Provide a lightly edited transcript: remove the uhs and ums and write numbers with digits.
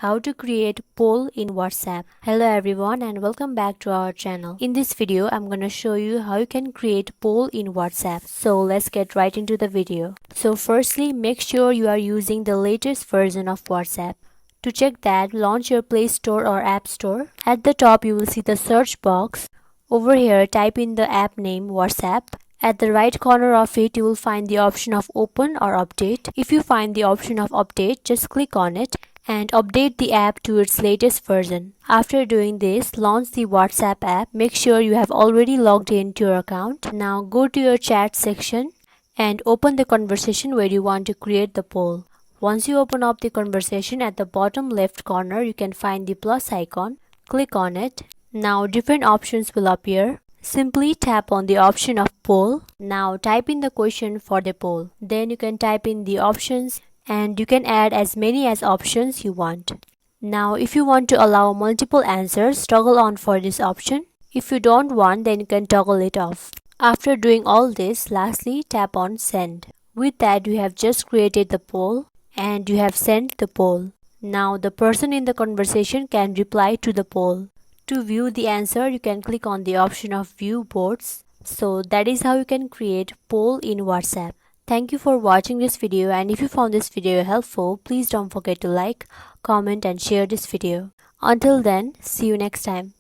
How to create poll in WhatsApp. Hello everyone and welcome back to our channel. In this video, I'm gonna show you how you can create poll in WhatsApp. So let's get right into the video. So firstly, make sure you are using the latest version of WhatsApp. To check that, launch your Play Store or App Store. At the top, you will see the search box. Over here, type in the app name WhatsApp. At the right corner of it, you will find the option of open or update. If you find the option of update, just click on it and update the app to its latest version. After doing this, launch the WhatsApp app. Make sure you have already logged into your account. Now go to your chat section and open the conversation where you want to create the poll. Once you open up the conversation, at the bottom left corner, you can find the plus icon. Click on it. Now different options will appear. Simply tap on the option of poll. Now type in the question for the poll. Then you can type in the options and you can add as many as options you want. Now if you want to allow multiple answers, toggle on for this option. If you don't want, then you can toggle it off. After doing all this, lastly tap on send. With that, you have just created the poll and you have sent the poll. Now the person in the conversation can reply to the poll. To view the answer, you can click on the option of view boards. So that is how you can create poll in WhatsApp. Thank you for watching this video, and if you found this video helpful, please don't forget to like, comment and share this video. Until then, see you next time.